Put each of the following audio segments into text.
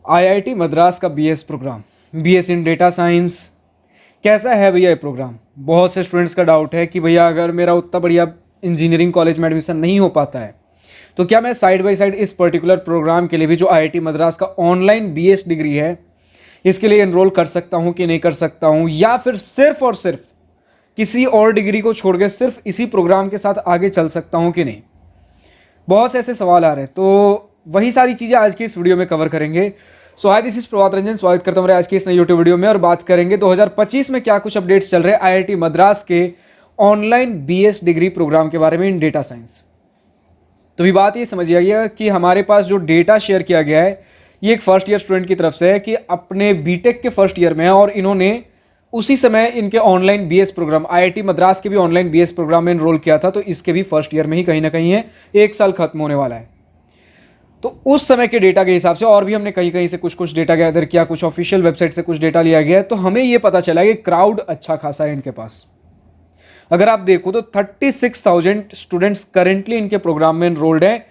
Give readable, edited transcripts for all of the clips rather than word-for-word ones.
IIT Madras का BS programme, BS इन data science, कैसा है भैया ये प्रोग्राम? बहुत से स्टूडेंट्स का डाउट है कि भैया अगर मेरा उतना बढ़िया इंजीनियरिंग कॉलेज में एडमिशन नहीं हो पाता है तो क्या मैं साइड बाय साइड इस पर्टिकुलर प्रोग्राम के लिए भी, जो आईआईटी मद्रास का ऑनलाइन बीएस डिग्री है, इसके लिए एनरोल कर सकता हूँ कि नहीं कर सकता हूँ, या फिर सिर्फ और सिर्फ किसी और डिग्री को छोड़ के सिर्फ इसी प्रोग्राम के साथ आगे चल सकता हूँ कि नहीं? बहुत से ऐसे सवाल आ रहे हैं, तो वही सारी चीज़ें आज की इस वीडियो में कवर करेंगे। सो हाय, दिस इज प्रभात रंजन, स्वागत करता हूँ मेरे आज की इस नई यूट्यूब वीडियो में। और बात करेंगे 2025 में क्या कुछ अपडेट्स चल रहे हैं आईआईटी मद्रास के ऑनलाइन बीएस डिग्री प्रोग्राम के बारे में इन डेटा साइंस। तो भी बात ये समझ आइएगा कि हमारे पास जो डेटा शेयर किया गया है ये एक फर्स्ट ईयर स्टूडेंट की तरफ से है कि अपने बीटेक के फर्स्ट ईयर में है और इन्होंने उसी समय इनके online BS program, IIT Madras के भी ऑनलाइन बीएस प्रोग्राम में एनरोल किया था, तो इसके भी फर्स्ट ईयर में ही कहीं ना कहीं है, एक साल खत्म होने वाला है। तो उस समय के डेटा के हिसाब से, और भी हमने कहीं कहीं से कुछ डेटा गैदर किया, कुछ ऑफिशियल वेबसाइट से कुछ डेटा लिया गया है, तो हमें ये पता चला कि क्राउड अच्छा खासा है इनके पास। अगर आप देखो तो 36,000 स्टूडेंट्स करेंटली इनके प्रोग्राम में एनरोल्ड हैं,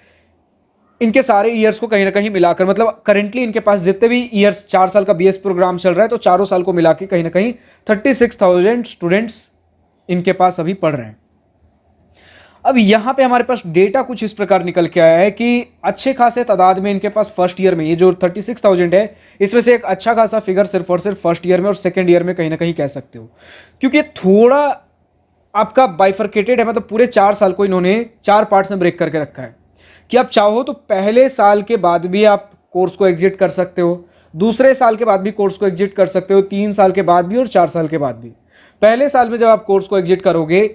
इनके सारे ईयर्स को कहीं ना कहीं मिलाकर, मतलब करेंटली इनके पास जितने भी ईयर्स, 4 साल का बीएस प्रोग्राम चल रहा है, तो चारों साल को मिला के कहीं ना कहीं 36,000 स्टूडेंट्स इनके पास अभी पढ़ रहे हैं। अब यहां पे हमारे पास डेटा कुछ इस प्रकार निकल के आया है कि अच्छे खासे तादाद में इनके पास फर्स्ट ईयर में, ये जो 36,000 है, इसमें से एक अच्छा खासा फिगर सिर्फ और सिर्फ फर्स्ट ईयर में और सेकेंड ईयर में कहीं ना कहीं कह सकते हो, क्योंकि थोड़ा आपका बाइफरकेटेड है। मतलब पूरे 4 साल को इन्होंने 4 पार्ट्स में ब्रेक करके रखा है कि आप चाहो तो पहले साल के बाद भी आप कोर्स को एग्जिट कर सकते हो, दूसरे साल के बाद भी कोर्स को एग्जिट कर सकते हो, 3 साल के बाद भी और 4 साल के बाद भी। पहले साल में जब आप कोर्स को एग्जिट करोगे,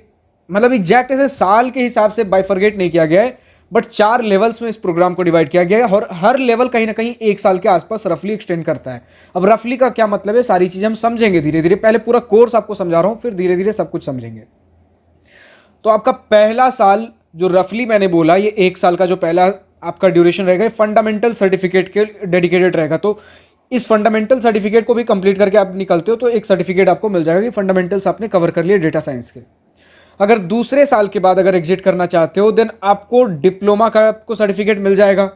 मतलब एग्जैक्ट ऐसे साल के हिसाब से बाइफरकेट नहीं किया गया है, बट 4 लेवल्स में इस प्रोग्राम को डिवाइड किया गया है और हर लेवल कहीं ना कहीं 1 साल के आसपास रफली एक्सटेंड करता है। अब रफली का क्या मतलब है, सारी चीजें हम समझेंगे धीरे धीरे। पहले पूरा कोर्स आपको समझा रहा हूं, फिर धीरे धीरे सब कुछ समझेंगे। तो आपका पहला साल जो रफली मैंने बोला, ये 1 साल का जो पहला आपका ड्यूरेशन रहेगा, फंडामेंटल सर्टिफिकेट के डेडिकेटेड रहेगा। तो इस फंडामेंटल सर्टिफिकेट को भी कंप्लीट करके आप निकलते हो तो एक सर्टिफिकेट आपको मिल जाएगा कि फंडामेंटल्स आपने कवर कर लिए डेटा साइंस के। अगर दूसरे साल के बाद अगर एग्जिट करना चाहते हो, देन आपको डिप्लोमा का आपको सर्टिफिकेट मिल जाएगा।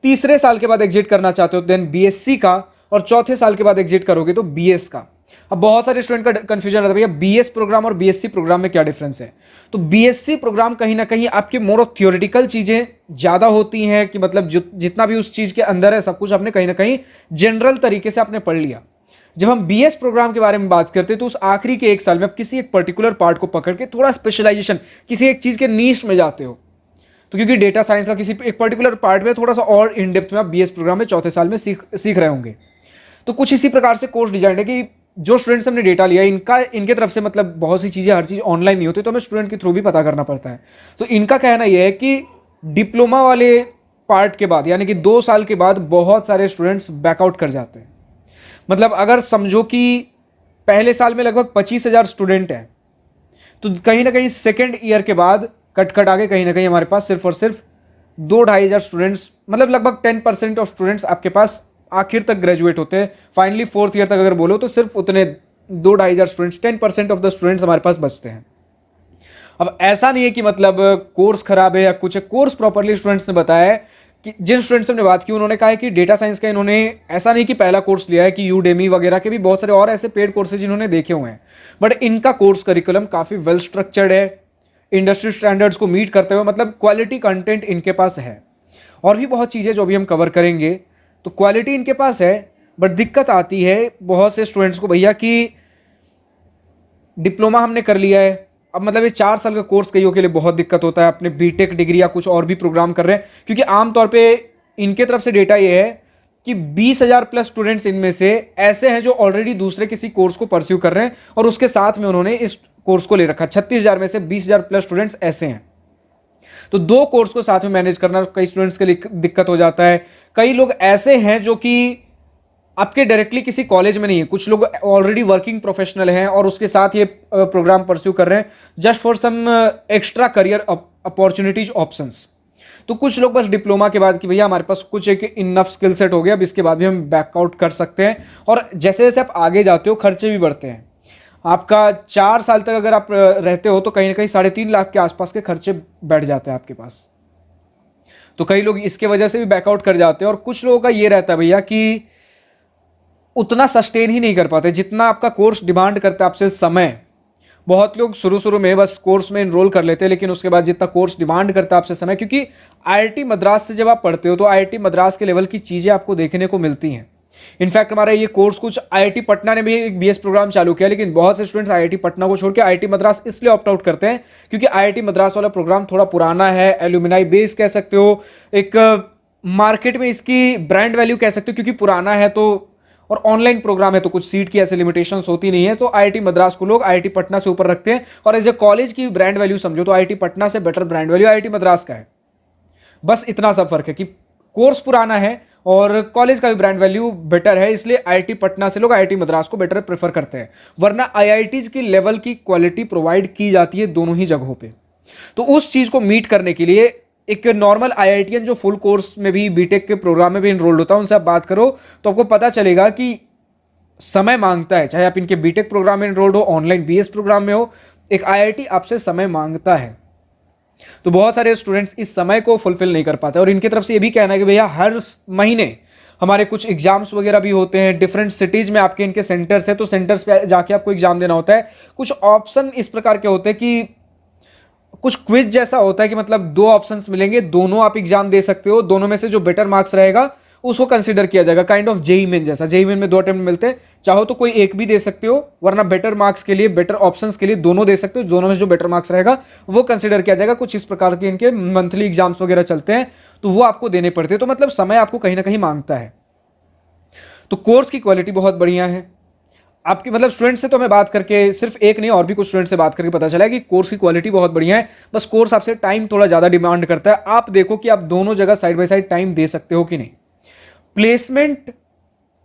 तीसरे साल के बाद एग्जिट करना चाहते हो, देन बीएससी का, और चौथे साल के बाद एग्जिट करोगे तो बीएस का। अब बहुत सारे स्टूडेंट का कंफ्यूजन रहता है, भैया बीएस प्रोग्राम और बीएससी प्रोग्राम में क्या डिफरेंस है? तो बीएससी प्रोग्राम कहीं ना कहीं आपके मोर ऑफ थियोरिटिकल चीजें ज्यादा होती हैं, कि मतलब जितना भी उस चीज के अंदर है सब कुछ आपने कहीं ना कहीं जनरल तरीके से आपने पढ़ लिया। जब हम बीएस प्रोग्राम के बारे में बात करते हैं तो उस आखिरी के 1 साल में आप किसी एक पर्टिकुलर पार्ट को पकड़ के थोड़ा स्पेशलाइजेशन, किसी एक चीज के नीश में जाते हो। तो क्योंकि डेटा साइंस का किसी एक पर्टिकुलर पार्ट में थोड़ा सा और इन डेप्थ में आप बीएस प्रोग्राम में चौथे साल में सीख रहे होंगे। तो कुछ इसी प्रकार से कोर्स डिजाइन है कि जो स्टूडेंट्स हमने डेटा लिया, इनके तरफ से, मतलब बहुत सी चीजें, हर चीज ऑनलाइन नहीं होती, तो हमें स्टूडेंट के थ्रू भी पता करना पड़ता है। तो इनका कहना यह है कि डिप्लोमा वाले पार्ट के बाद, यानी कि 2 साल के बाद, बहुत सारे स्टूडेंट्स बैकआउट कर जाते हैं। मतलब अगर समझो कि पहले साल में लगभग 25,000 स्टूडेंट हैं, तो कहीं ना कहीं सेकेंड ईयर के बाद कट आगे कहीं ना कहीं हमारे पास सिर्फ और सिर्फ 2-2,500 स्टूडेंट्स, मतलब लगभग 10% ऑफ स्टूडेंट्स आपके पास आखिर तक ग्रेजुएट होते हैं। फाइनली 4th ईयर तक अगर बोलो तो सिर्फ उतने 2-2,500 स्टूडेंट्स, 10% ऑफ द स्टूडेंट्स हमारे पास बचते हैं। अब ऐसा नहीं है कि मतलब कोर्स खराब है या कुछ है, कोर्स प्रॉपरली स्टूडेंट्स ने बताया है। कि जिन स्टूडेंट्स से हमने बात की उन्होंने कहा है कि डेटा साइंस का इन्होंने ऐसा नहीं कि पहला कोर्स लिया है, कि यूडेमी वगैरह के भी बहुत सारे और ऐसे पेड कोर्सेज इन्होंने देखे हुए हैं, बट इनका कोर्स करिकुलम काफी वेल स्ट्रक्चर्ड है, इंडस्ट्री स्टैंडर्ड्स को मीट करते हुए, मतलब क्वालिटी कंटेंट इनके पास है। और भी बहुत चीजें जो अभी हम कवर करेंगे, तो क्वालिटी इनके पास है, बट दिक्कत आती है बहुत से स्टूडेंट्स को, भैया कि डिप्लोमा हमने कर लिया है, अब मतलब ये 4 साल का कोर्स कईयों के लिए बहुत दिक्कत होता है, अपने बीटेक डिग्री या कुछ और भी प्रोग्राम कर रहे हैं, क्योंकि आमतौर पे इनके तरफ से डेटा ये है कि 20,000 प्लस स्टूडेंट्स इनमें से ऐसे हैं जो ऑलरेडी दूसरे किसी कोर्स को परस्यू कर रहे हैं और उसके साथ में उन्होंने इस कोर्स को ले रखा। 36,000 में से 20,000 प्लस स्टूडेंट्स ऐसे हैं। तो 2 कोर्स को साथ में मैनेज करना कई स्टूडेंट्स के लिए दिक्कत हो जाता है। कई लोग ऐसे हैं जो कि आपके डायरेक्टली किसी कॉलेज में नहीं है, कुछ लोग ऑलरेडी वर्किंग प्रोफेशनल हैं और उसके साथ ये प्रोग्राम परस्यू कर रहे हैं just for some extra career opportunities options. तो कुछ लोग बस डिप्लोमा के बाद कि भैया हमारे पास कुछ एक इनफ स्किल सेट हो गया, अब इसके बाद भी हम बैकआउट कर सकते हैं। और जैसे जैसे आप आगे जाते हो खर्चे भी बढ़ते हैं। आपका 4 साल तक अगर आप रहते हो तो कहीं ना कहीं 3.5 लाख के आसपास के खर्चे बैठ जाते हैं आपके पास। तो कई लोग इसके वजह से भी बैकआउट कर जाते हैं। और कुछ लोगों का ये रहता है भैया कि उतना सस्टेन ही नहीं कर पाते जितना आपका कोर्स डिमांड करता है आपसे समय। बहुत लोग शुरू शुरू में बस कोर्स में इनरोल कर लेते हैं, लेकिन उसके बाद जितना कोर्स डिमांड करता है आपसे समय, क्योंकि आईआईटी मद्रास से जब आप पढ़ते हो तो आईआईटी मद्रास के लेवल की चीज़ें आपको देखने को मिलती हैं। इनफैक्ट हमारा ये कोर्स कुछ आईआईटी पटना ने भी एक बीएस प्रोग्राम चालू किया, लेकिन बहुत से स्टूडेंट्स आईआईटी पटना को छोड़ के आईआईटी मद्रास इसलिए ऑप्ट आउट करते हैं क्योंकि आईआईटी मद्रास वाला प्रोग्राम थोड़ा पुराना है, एल्यूमिनाई बेस कह सकते हो, एक मार्केट में इसकी ब्रांड वैल्यू कह सकते हो क्योंकि पुराना है, तो और ऑनलाइन प्रोग्राम है तो कुछ सीट की ऐसे लिमिटेशंस होती नहीं है, तो आईआईटी मद्रास को लोग आईआईटी पटना से ऊपर रखते हैं। और एज ए कॉलेज की ब्रांड वैल्यू समझो तो आईआईटी पटना से better brand value IIT Madras का है। बस इतना सा फर्क है कि कोर्स पुराना है और कॉलेज का भी ब्रांड वैल्यू बेटर है, इसलिए आईआईटी पटना से लोग आईआईटी मद्रास को बेटर प्रेफर करते हैं। वरना आईआईटीज की लेवल की क्वालिटी प्रोवाइड की जाती है दोनों ही जगहों पे। तो उस चीज को मीट करने के लिए एक नॉर्मल आईआईटीएन जो फुल कोर्स में भी बीटेक के प्रोग्राम में भी इनरोल्ड होता है, उनसे आप बात करो तो आपको पता चलेगा कि समय मांगता है। चाहे आप इनके बीटेक प्रोग्राम में इनरोल्ड हो, ऑनलाइन बीएस प्रोग्राम में हो, एक आईआईटी आपसे समय मांगता है। तो बहुत सारे स्टूडेंट्स इस समय को फुलफिल नहीं कर पाते और इनकी तरफ से ये भी कहना है कि भैया हर महीने हमारे कुछ एग्जाम्स वगैरह भी होते हैं, डिफरेंट सिटीज में आपके इनके सेंटर्स है, तो सेंटर्स पे जाके आपको एग्जाम देना होता है। कुछ ऑप्शन इस प्रकार के होते हैं कि कुछ क्विज जैसा होता है कि मतलब दो ऑप्शंस मिलेंगे, दोनों आप एग्जाम दे सकते हो, दोनों में से जो बेटर मार्क्स रहेगा उसको कंसीडर किया जाएगा। काइंड ऑफ जेईई मेन जैसा, जेईई मेन में 2 अटेम्प्ट मिलते हैं, चाहो तो कोई एक भी दे सकते हो, वरना बेटर मार्क्स के लिए, बेटर ऑप्शंस के लिए दोनों दे सकते हो, दोनों में जो बेटर मार्क्स रहेगा वो कंसीडर किया जाएगा। कुछ इस प्रकार के इनके मंथली एग्जाम्स वगैरह चलते हैं, तो वो आपको देने पड़ते हैं। तो मतलब समय आपको कहीं ना कहीं मांगता है। तो कोर्स की क्वालिटी बहुत बढ़िया है आपकी, मतलब स्टूडेंट से तो मैं बात करके सिर्फ एक नहीं और भी कुछ स्टूडेंट से बात करके पता चला कि कोर्स की क्वालिटी बहुत बढ़िया है। बस कोर्स आपसे टाइम थोड़ा ज़्यादा डिमांड करता है। आप देखो कि आप दोनों जगह साइड बाय साइड टाइम दे सकते हो कि नहीं। प्लेसमेंट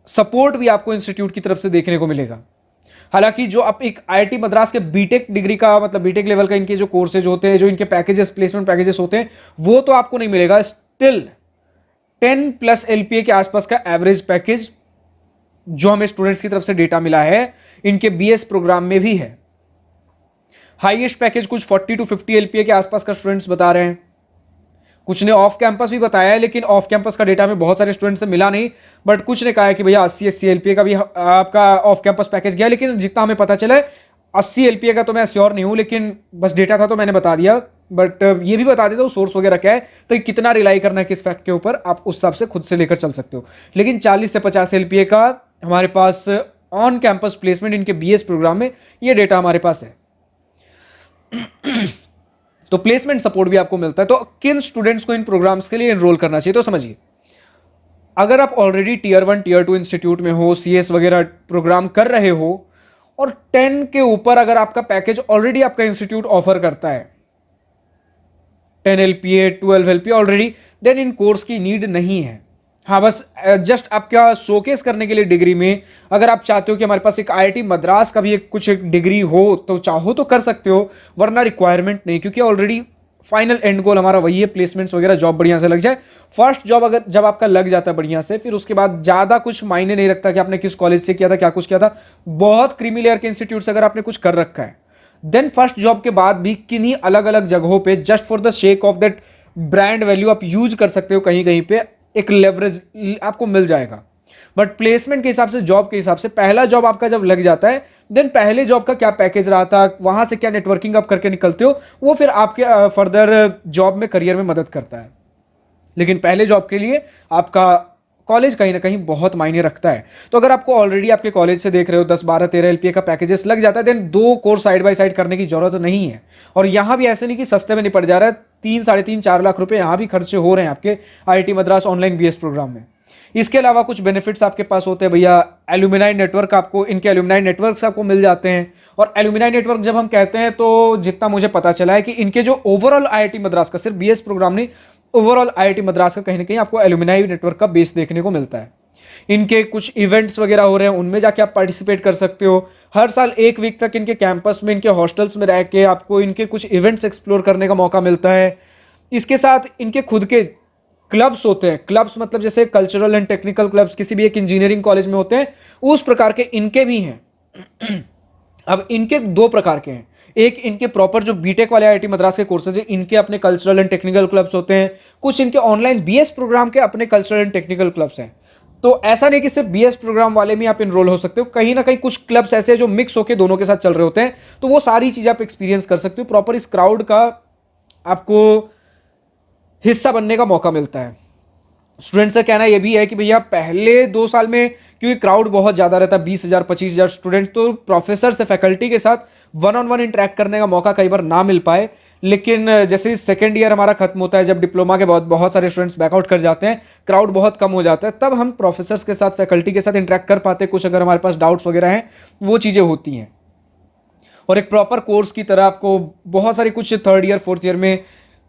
सपोर्ट भी आपको इंस्टीट्यूट की तरफ से देखने को मिलेगा। हालांकि जो आप एक आईआईटी मद्रास के बीटेक डिग्री का मतलब बीटेक लेवल का इनके जो कोर्सेज होते हैं, जो इनके पैकेजेस, प्लेसमेंट पैकेजेस होते हैं, वो तो आपको नहीं मिलेगा। स्टिल 10+ LPA के आसपास का एवरेज पैकेज जो हमें स्टूडेंट्स की तरफ से डेटा मिला है इनके बीएस प्रोग्राम में भी है। हाईएस्ट पैकेज कुछ 40 to 50 LPA के आसपास का स्टूडेंट्स बता रहे हैं। कुछ ने ऑफ कैंपस भी बताया है, लेकिन ऑफ कैंपस का डेटा हमें बहुत सारे स्टूडेंट्स से मिला नहीं। बट कुछ ने कहा है कि भैया 80 LPA का भी आपका ऑफ कैंपस पैकेज गया, लेकिन जितना हमें पता चला है 80 LPA का तो मैं श्योर नहीं हूं, लेकिन बस डेटा था तो मैंने बता दिया। बट ये भी बता देता हूँ सोर्स वगैरह क्या है, तो कितना रिलाई करना है किस फैक्ट के ऊपर, आप उस हिसाब से खुद से लेकर चल सकते हो। लेकिन 40 से 50 LPA का हमारे पास ऑन कैंपस प्लेसमेंट इनके बीएस प्रोग्राम में ये डेटा हमारे पास है। तो प्लेसमेंट सपोर्ट भी आपको मिलता है। तो किन स्टूडेंट्स को इन प्रोग्राम्स के लिए एनरोल करना चाहिए, तो समझिए, अगर आप ऑलरेडी टियर 1 टियर 2 इंस्टीट्यूट में हो, सीएस वगैरह प्रोग्राम कर रहे हो और 10 के ऊपर अगर आपका पैकेज ऑलरेडी आपका इंस्टीट्यूट ऑफर करता है, 10 LPA 12 LPA already, then in course की नीड नहीं है। हाँ, बस जस्ट आपका शोकेस करने के लिए डिग्री में अगर आप चाहते हो कि हमारे पास एक आईआईटी मद्रास का भी एक डिग्री हो तो चाहो तो कर सकते हो, वरना रिक्वायरमेंट नहीं, क्योंकि ऑलरेडी फाइनल एंड गोल हमारा वही है, प्लेसमेंट्स वगैरह, जॉब बढ़िया से लग जाए। फर्स्ट जॉब अगर जब आपका लग जाता है बढ़िया से, फिर उसके बाद ज़्यादा कुछ मायने नहीं रखता कि आपने किस कॉलेज से किया था, क्या कुछ किया था। बहुत क्रीमी लेयर के इंस्टीट्यूट से अगर आपने कुछ कर रखा है, देन फर्स्ट जॉब के बाद भी किन्हीं अलग अलग जगहों पे just for the shake of that brand value आप यूज कर सकते हो, कहीं कहीं पे एक लेवरेज आपको मिल जाएगा। बट प्लेसमेंट के हिसाब से, जॉब के हिसाब से, पहला जॉब आपका जब लग जाता है, देन पहले जॉब का क्या पैकेज रहा था, वहां से क्या नेटवर्किंग आप करके निकलते हो, वो फिर आपके फर्दर जॉब में, करियर में मदद करता है। लेकिन पहले जॉब के लिए आपका कॉलेज कहीं ना कहीं बहुत मायने रखता है। तो अगर आपको ऑलरेडी आपके कॉलेज से देख रहे हो 10, 12, 13 LPA का पैकेजेस लग जाता है, then 2 course side by side करने की जरूरत नहीं है। और यहां भी ऐसे नहीं कि सस्ते में निपट जा रहा है, 3, 3.5, 4 लाख रुपए यहां भी खर्चे हो रहे हैं आपके IIT Madras online BS program में। इसके अलावा कुछ बेनिफिट्स आपके पास होते हैं भैया। एल्यूमिनाई नेटवर्क, आपको इनके एल्यूमिनाई नेटवर्क्स आपको मिल जाते हैं। और एल्यूमिनाई नेटवर्क जब हम कहते हैं, तो जितना मुझे पता चला है कि इनके जो ओवरऑल आईआईटी मद्रास का, सिर्फ बीएस प्रोग्राम नहीं, ओवरऑल आईआईटी मद्रास का कहीं ना कहीं आपको एल्यूमिनाई नेटवर्क का बेस देखने को मिलता है। इनके कुछ इवेंट्स वगैरह हो रहे हैं, उनमें जाके आप पार्टिसिपेट कर सकते हो। हर साल 1 वीक तक इनके कैंपस में, इनके हॉस्टल्स में रह के आपको इनके कुछ इवेंट्स एक्सप्लोर करने का मौका मिलता है। इसके साथ इनके खुद के क्लब्स होते हैं। क्लब्स मतलब जैसे कल्चरल एंड टेक्निकल क्लब्स किसी भी एक इंजीनियरिंग कॉलेज में होते हैं, उस प्रकार के इनके भी हैं। अब इनके 2 प्रकार के हैं। एक इनके प्रॉपर जो बीटेक वाले आईआईटी मद्रास के कोर्सेज है, इनके अपने कल्चरल एंड टेक्निकल क्लब्स होते हैं। कुछ इनके ऑनलाइन बीएस प्रोग्राम के अपने कल्चरल एंड टेक्निकल क्लब्स हैं। तो ऐसा नहीं कि सिर्फ बीएस प्रोग्राम वाले में आप इनरोल हो सकते हो, कहीं ना कहीं कुछ क्लब्स ऐसे हैं जो मिक्स होकर दोनों के साथ चल रहे होते हैं, तो वो सारी चीजें आप एक्सपीरियंस कर सकते हो। प्रॉपर इस क्राउड का आपको हिस्सा बनने का मौका मिलता है। स्टूडेंट्स का कहना यह भी है कि भैया पहले 2 साल में क्योंकि क्राउड बहुत ज़्यादा रहता है, 20,000 25,000 स्टूडेंट, तो प्रोफेसर से फैकल्टी के साथ वन ऑन वन इंटरेक्ट करने का मौका कई बार ना मिल पाए। लेकिन जैसे सेकेंड ईयर हमारा खत्म होता है, जब डिप्लोमा के बहुत सारे स्टूडेंट्स बैकआउट कर जाते हैं, क्राउड बहुत कम हो जाता है, तब हम प्रोफेसर्स के साथ फैकल्टी के साथ इंटरेक्ट कर पाते हैं। कुछ अगर हमारे पास डाउट्स वगैरह हैं वो चीज़ें होती हैं, और एक प्रॉपर कोर्स की तरह आपको बहुत सारी कुछ थर्ड ईयर फोर्थ ईयर में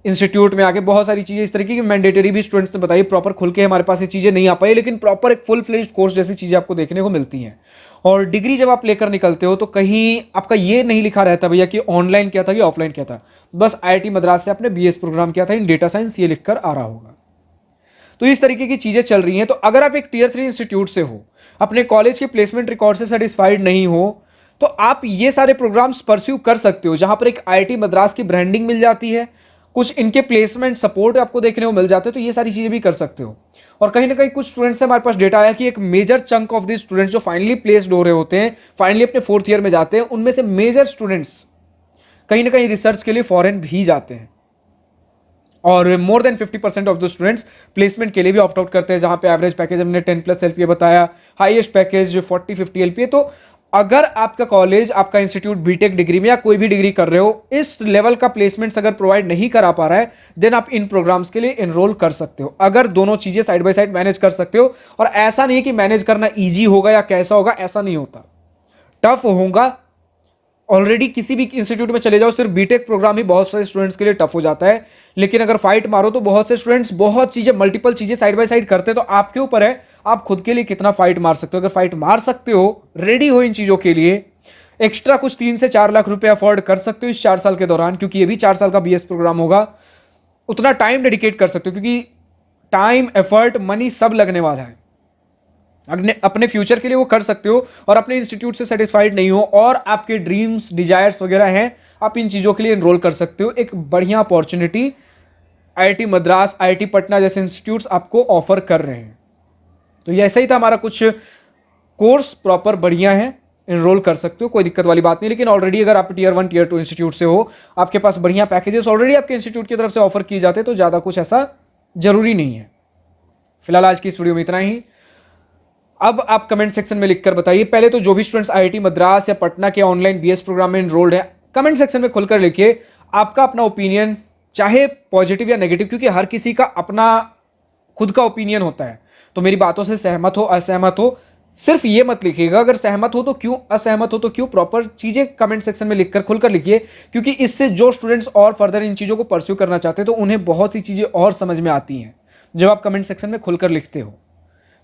इंस्टीट्यूट में आके बहुत सारी चीज़ें इस तरीके की मैंडेटरी भी स्टूडेंट्स ने बताई, प्रॉपर खुल के हमारे पास ये चीज़ें नहीं आ पाई, लेकिन प्रॉपर एक फुल फ्लेज्ड कोर्स जैसी चीज़ें आपको देखने को मिलती हैं। और डिग्री जब आप लेकर निकलते हो तो कहीं आपका ये नहीं लिखा रहता भैया कि ऑनलाइन क्या था कि ऑफलाइन क्या था, बस आईआईटी मद्रास से आपने बीएस प्रोग्राम किया था इन डेटा साइंस, ये लिखकर आ रहा होगा। तो इस तरीके की चीज़ें चल रही हैं। तो अगर आप एक टियर 3 इंस्टीट्यूट से हो, अपने कॉलेज के प्लेसमेंट रिकॉर्ड से सेटिस्फाइड नहीं हो, तो आप ये सारे प्रोग्राम्स परस्यू कर सकते हो, जहां पर एक आईआईटी मद्रास की ब्रांडिंग मिल जाती है, कुछ इनके प्लेसमेंट सपोर्ट आपको देखने को मिल जाते हैं, तो ये सारी चीज़ें भी कर सकते हो। और कहीं ना कहीं कुछ स्टूडेंट्स से हमारे पास डेटा आया कि एक major chunk of the students जो फाइनली प्लेस्ड हो रहे होते हैं, फाइनली अपने फोर्थ ईयर में जाते हैं, उनमें से मेजर स्टूडेंट्स कहीं ना कहीं रिसर्च के लिए फॉरेन भी जाते हैं, और more than 50% of the students placement के लिए भी ऑप्ट आउट करते हैं, जहां पे एवरेज पैकेज हमने 10+ एलपीए बताया, हाईएस्ट पैकेज 40-50 एलपीए। तो अगर आपका कॉलेज, आपका इंस्टीट्यूट बीटेक डिग्री में या कोई भी डिग्री कर रहे हो, इस लेवल का प्लेसमेंट्स अगर प्रोवाइड नहीं करा पा रहा है, देन आप इन प्रोग्राम्स के लिए एनरोल कर सकते हो, अगर दोनों चीजें साइड बाय साइड मैनेज कर सकते हो। और ऐसा नहीं है कि मैनेज करना ईजी होगा या कैसा होगा, ऐसा नहीं होता, टफ होगा। ऑलरेडी किसी भी इंस्टीट्यूट में चले जाओ, सिर्फ बीटेक प्रोग्राम ही बहुत सारे स्टूडेंट्स के लिए टफ हो जाता है, लेकिन अगर फाइट मारो तो बहुत से स्टूडेंट्स बहुत चीजें, मल्टीपल चीजें साइड बाय साइड करते हैं। तो आपके ऊपर है, आप खुद के लिए कितना फाइट मार सकते हो। अगर फाइट मार सकते हो, रेडी हो इन चीजों के लिए, एक्स्ट्रा कुछ 3 से 4 लाख रुपए अफोर्ड कर सकते हो इस 4 साल के दौरान, क्योंकि ये भी 4 साल का बीएस प्रोग्राम होगा, उतना टाइम डेडिकेट कर सकते हो, क्योंकि टाइम, एफर्ट, मनी सब लगने वाला है। अपने फ्यूचर के लिए वो कर सकते हो, और अपने इंस्टीट्यूट से सेटिस्फाइड नहीं हो और आपके ड्रीम्स, डिजायर्स वगैरह हैं, आप इन चीज़ों के लिए एनरोल कर सकते हो। एक बढ़िया opportunity IIT Madras, IIT Patna जैसे इंस्टीट्यूट्स आपको ऑफर कर रहे हैं। तो ये ऐसा ही था हमारा कुछ कोर्स, प्रॉपर बढ़िया है, एनरोल कर सकते हो, कोई दिक्कत वाली बात नहीं। लेकिन ऑलरेडी अगर आप टियर 1 टियर 2 इंस्टीट्यूट से हो, आपके पास बढ़िया पैकेजेस ऑलरेडी आपके इंस्टीट्यूट की तरफ से ऑफर किए जाते हैं, तो ज़्यादा कुछ ऐसा जरूरी नहीं है। फिलहाल आज की इस वीडियो में इतना ही। अब आप कमेंट सेक्शन में लिखकर बताइए, पहले तो जो भी स्टूडेंट्स आईआईटी मद्रास या पटना के ऑनलाइन बीएस प्रोग्राम में एनरोल्ड है, कमेंट सेक्शन में खुलकर लिखिए आपका अपना ओपिनियन, चाहे पॉजिटिव या नेगेटिव, क्योंकि हर किसी का अपना खुद का ओपिनियन होता है। तो मेरी बातों से सहमत हो, असहमत हो, सिर्फ ये मत लिखिएगा, अगर सहमत हो तो क्यों, असहमत हो तो क्यों, प्रॉपर चीजें कमेंट सेक्शन में लिखकर खुलकर लिखिए, क्योंकि इससे जो स्टूडेंट्स और फर्दर इन चीजों को परस्यू करना चाहते हैं, तो उन्हें बहुत सी चीजें और समझ में आती हैं जब आप कमेंट सेक्शन में खुलकर लिखते हो।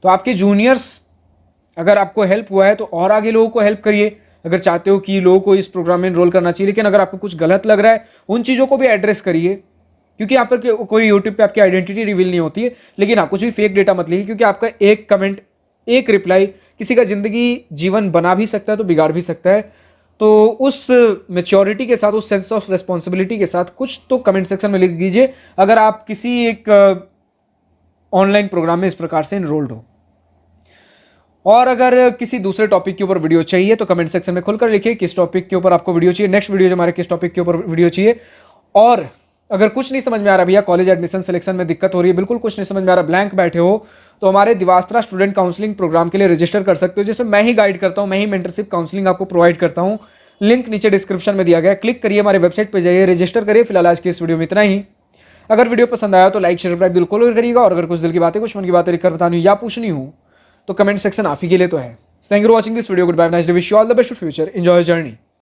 तो आपके जूनियर्स, अगर आपको हेल्प हुआ है तो और आगे लोगों को हेल्प करिए। अगर चाहते हो कि लोगों को इस प्रोग्राम में एनरोल करना चाहिए, लेकिन अगर आपको कुछ गलत लग रहा है, उन चीज़ों को भी एड्रेस करिए, क्योंकि यहाँ पर कोई यूट्यूब पे आपकी आइडेंटिटी रिवील नहीं होती है। लेकिन हाँ, कुछ भी फेक डेटा मत लिखिए, क्योंकि आपका एक कमेंट, एक रिप्लाई किसी का जिंदगी, जीवन बना भी सकता है तो बिगाड़ भी सकता है। तो उस मेच्योरिटी के साथ, उस सेंस ऑफ रिस्पॉन्सिबिलिटी के साथ कुछ तो कमेंट सेक्शन में लिख दीजिए, अगर आप किसी एक ऑनलाइन प्रोग्राम में इस प्रकार से एनरोल्ड हो। और अगर किसी दूसरे टॉपिक के ऊपर वीडियो चाहिए तो कमेंट सेक्शन में खुलकर लिखिए किस टॉपिक के ऊपर आपको वीडियो चाहिए, नेक्स्ट वीडियो हमारे किस टॉपिक के ऊपर वीडियो चाहिए। और अगर कुछ नहीं समझ में आ रहा भैया, कॉलेज एडमिशन सिलेक्शन में दिक्कत हो रही है, बिल्कुल कुछ नहीं समझ में आ रहा, ब्लैंक बैठे हो, तो हमारे दिवास्त्रा स्टूडेंट काउंसलिंग प्रोग्राम के लिए रजिस्टर कर सकते हो, जिसमें मैं ही गाइड करता हूं, मैं ही मेंटरशिप काउंसलिंग आपको प्रोवाइड करता हूं। लिंक नीचे डिस्क्रिप्शन में दिया गया, क्लिक करिए, हमारे वेबसाइट पर जाइए, रजिस्टर करिए। फिलहाल आज की इस वीडियो में इतना ही। अगर वीडियो पसंद आया तो लाइक, शेयर, सब्सक्राइब बिल्कुल करिएगा, और अगर कुछ दिल की बातें, कुछ मन की बातें लिखकर बतानी या पूछनी हो तो कमेंट सेक्शन आप ही के लिए तो है। Thank you for watching this video, good bye, nice day, wish you all the best for future, enjoy journey.